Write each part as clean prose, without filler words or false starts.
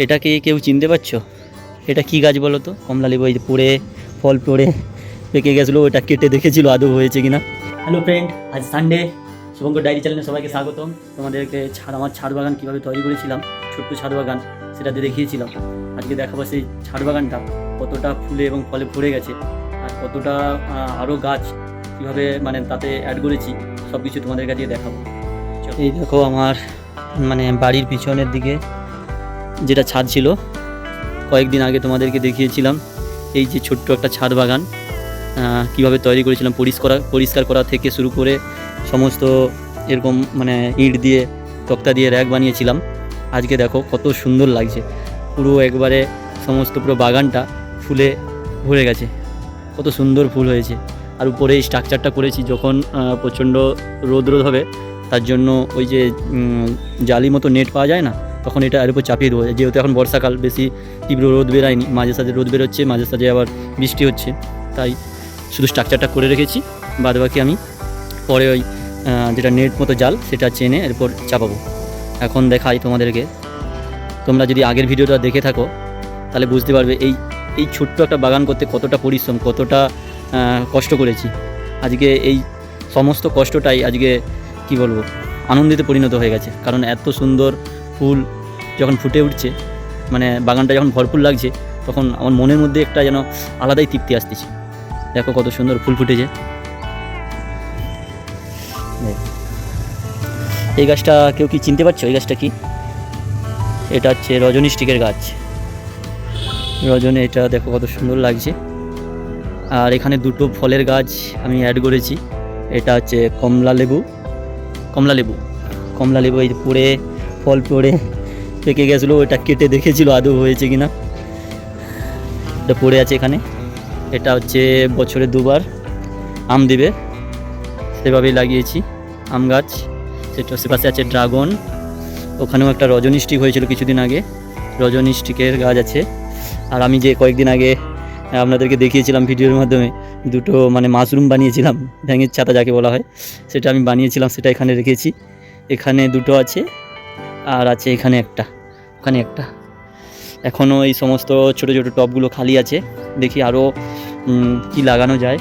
এটাকে কেউ চিনতে পারছো? এটা কি গাছ বলো তো? কমলা লেবু। এই যে পড়ে ফল পড়ে পেকে গেছিলো, ওটা কেটে দেখেছিল আদৌ হয়েছে কিনা। হ্যালো ফ্রেন্ড, আজ সানডে। শুভঙ্কর ডায়েরি চ্যানেলে সবাইকে স্বাগতম। তোমাদেরকে আমার ছাদ বাগান কীভাবে তৈরি করেছিলাম, ছোট্ট ছাদ বাগান, সেটাতে দেখিয়েছিলাম। আজকে দেখাবো সেই ছাদ বাগানটা কতটা ফুলে এবং ফলে ভরে গেছে, আর কতটা আরও গাছ কীভাবে মানে তাতে অ্যাড করেছি, সব কিছু তোমাদের কাছে দেখাবো। এই দেখো আমার বাড়ির পিছনের দিকে যেটা ছাদ ছিল, কয়েকদিন আগে তোমাদেরকে দেখিয়েছিলাম। এই যে ছোট্ট একটা ছাদ বাগান কীভাবে তৈরি করেছিলাম, পরিষ্কার করা থেকে শুরু করে সমস্ত এরকম ইট দিয়ে তক্তা দিয়ে র্যাক বানিয়েছিলাম। আজকে দেখো কত সুন্দর লাগছে, পুরো একবারে সমস্ত পুরো বাগানটা ফুলে ভরে গেছে, কত সুন্দর ফুল হয়েছে। আর উপরে এই স্ট্রাকচারটা করেছি যখন প্রচণ্ড রোদ হবে, তার জন্য ওই যে জালি মতো নেট পাওয়া যায় না, তখন এটা এর উপর চাপিয়ে দেবো। যেহেতু এখন বর্ষাকাল, বেশি তীব্র রোদ বেরোয়নি, মাঝে সাঝে রোদ বেরোচ্ছে, মাঝে সাঝে আবার বৃষ্টি হচ্ছে, তাই শুধু স্ট্রাকচারটা করে রেখেছি। বাদবাকি আমি পরে ওই যেটা নেট মতো জাল সেটা চেনে এরপর চাপাবো। এখন দেখাই তোমাদেরকে। তোমরা যদি আগের ভিডিওটা দেখে থাকো তাহলে বুঝতে পারবে এই ছোট্ট একটা বাগান করতে কতটা পরিশ্রম, কতটা কষ্ট করেছি। আজকে এই সমস্ত কষ্টটাই আজকে কি বলবো, আনন্দিতে পরিণত হয়ে গেছে। কারণ এত সুন্দর ফুল যখন ফুটে উঠছে, বাগানটা যখন ভরপুর লাগছে, তখন আমার মনের মধ্যে একটা যেন আলাদাই তৃপ্তি আসতেছে। দেখো কত সুন্দর ফুল ফুটেছে। এই গাছটা কেউ কি চিনতে পারছো? এই গাছটা কি? এটা হচ্ছে রজনী স্টিকের গাছ। রজনী, এটা দেখো কত সুন্দর লাগছে। আর এখানে দুটো ফলের গাছ আমি অ্যাড করেছি। এটা হচ্ছে কমলা লেবু। এই পড়ে ফল পড়ে পেকে গেছিলো, ওটা কেটে দেখেছিল আদৌ হয়েছে কিনা। এটা পড়ে আছে এখানে। এটা হচ্ছে বছরে দুবার আম দেবে, সেভাবেই লাগিয়েছি আম গাছ। সেটা সেপাশে আছে ড্রাগন, ওখানেও একটা রজনী স্টিক হয়েছিল কিছুদিন আগে, রজনী স্টিকের গাছ আছে। আর আমি যে কয়েকদিন আগে আপনাদেরকে দেখিয়েছিলাম ভিডিওর মাধ্যমে, দুটো মাশরুম বানিয়েছিলাম, ভ্যাঙের ছাতা যাকে বলা হয়, সেটা আমি বানিয়েছিলাম, সেটা এখানে রেখেছি। এখানে দুটো আছে, আর আছে এখানে একটা, ওখানে একটা। এখনও এই সমস্ত ছোটো ছোটো টবগুলো খালি আছে। দেখি আরও কি লাগানো যায়,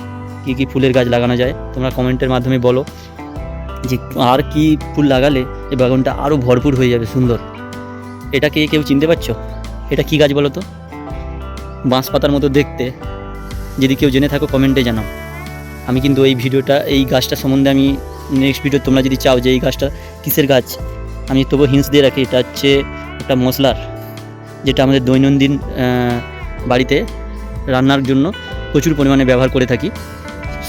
কি ফুলের গাছ লাগানো যায়। তোমরা কমেন্টের মাধ্যমে বলো যে আর কি ফুল লাগালে এই বাগানটা আরও ভরপুর হয়ে যাবে, সুন্দর। এটাকে কেউ চিনতে পারছো? এটা কি গাছ বলো তো? বাঁশ পাতার মতো দেখতে। যদি কেউ জেনে থাকো কমেন্টে জানাও। আমি কিন্তু এই গাছটা সম্বন্ধে আমি নেক্সট ভিডিও, তোমরা যদি চাও যে এই গাছটা কিসের গাছ, আমি তবু হিন্টস দিয়ে রাখি। এটা হচ্ছে একটা মশলার, যেটা আমাদের দৈনন্দিন বাড়িতে রান্নার জন্য প্রচুর পরিমাণে ব্যবহার করে থাকি,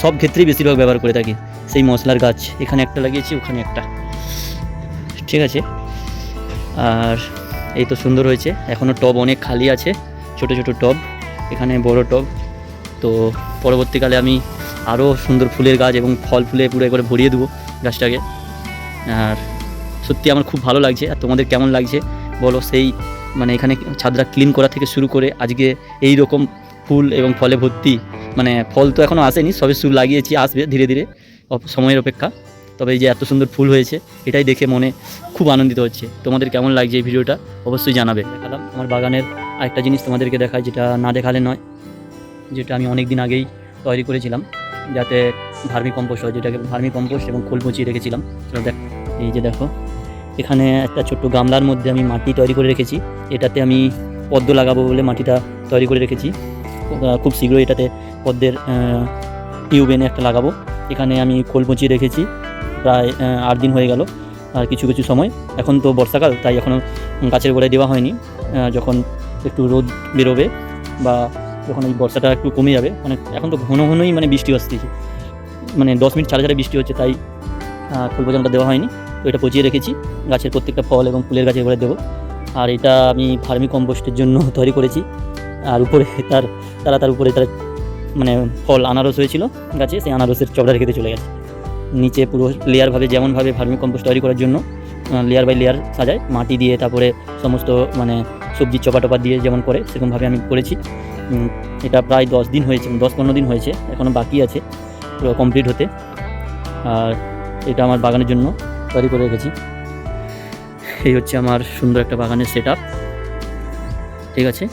সব ক্ষেত্রেই বেশিরভাগ ব্যবহার করে থাকি। সেই মশলার গাছ এখানে একটা লাগিয়েছি, ওখানে একটা, ঠিক আছে। আর এই তো সুন্দর হয়েছে। এখনও টব অনেক খালি আছে, ছোট ছোট টব, এখানে বড় টব। তো পরবর্তীকালে আমি আরও সুন্দর ফুলের গাছ এবং ফল ফুলে পুরো করে ভরিয়ে দেবো গাছটাকে। আর সত্যি আমার খুব ভালো লাগছে। আর তোমাদের কেমন লাগছে বলো। সেই এখানে ছাদটা ক্লিন করা থেকে শুরু করে আজকে এই রকম ফুল এবং ফলে ভর্তি। ফল তো এখনও আসেনি, সবে শুরু লাগিয়েছি, আসবে ধীরে ধীরে, সময়ের অপেক্ষা। তবে এই যে এত সুন্দর ফুল হয়েছে, এটাই দেখে মনে খুব আনন্দিত হচ্ছে। তোমাদের কেমন লাগছে এই ভিডিওটা অবশ্যই জানাবে। দেখালাম আমার বাগানের আরেকটা জিনিস তোমাদেরকে দেখায়, যেটা না দেখালে নয়, যেটা আমি অনেক দিন আগেই তৈরি করেছিলাম যাতে ভার্মি কম্পোস্ট হয়, যেটাকে ভার্মি কম্পোস্ট এবং খোল পচিয়ে রেখেছিলাম। এই যে দেখো, এখানে একটা ছোট্ট গামলার মধ্যে আমি মাটি তৈরি করে রেখেছি। এটাতে আমি পদ্ম লাগাবো বলে মাটিটা তৈরি করে রেখেছি। খুব শীঘ্রই এটাতে পদ্মের টিউব এনে একটা লাগাবো। এখানে আমি খোল পচিয়ে রেখেছি প্রায় 8 দিন হয়ে গেল। আর কিছু কিছু সময়, এখন তো বর্ষাকাল, তাই এখনও গাছের গোড়ায় দেওয়া হয়নি। যখন একটু রোদ বেরোবে বা যখন এই বর্ষাটা একটু কমে যাবে, এখন তো ঘনই বৃষ্টি আসতেছে, 10 মিনিট ছাড়া ছাড়া বৃষ্টি হচ্ছে, তাই খোল পচানোটা দেওয়া হয়নি। তো এটা পচিয়ে রেখেছি, গাছের প্রত্যেকটা ফল এবং ফুলের গাছের গোড়ায় দেবো। আর এটা আমি ভার্মি কম্পোস্টের জন্য তৈরি করেছি। আর উপরে তার উপরে ফল আনারস হয়েছিল গাছে, সেই আনারসের চবড়া রেখে চলে গেছে। নিচে পুরো লেয়ারভাবে, যেমনভাবে ভার্মি কম্পোস্ট তৈরি করার জন্য লেয়ার বাই লেয়ার সাজায় মাটি দিয়ে, তারপরে সমস্ত সবজির চপা দিয়ে যেমন করে, সেরকমভাবে আমি করেছি। এটা প্রায় 10 দিন হয়েছে, 10-15 দিন হয়েছে, এখনও বাকি আছে পুরো কমপ্লিট হতে। আর এটা আমার বাগানের জন্য তৈরি করে রেখেছি। এই হচ্ছে আমার সুন্দর একটা বাগানের সেট আপ। ঠিক আছে।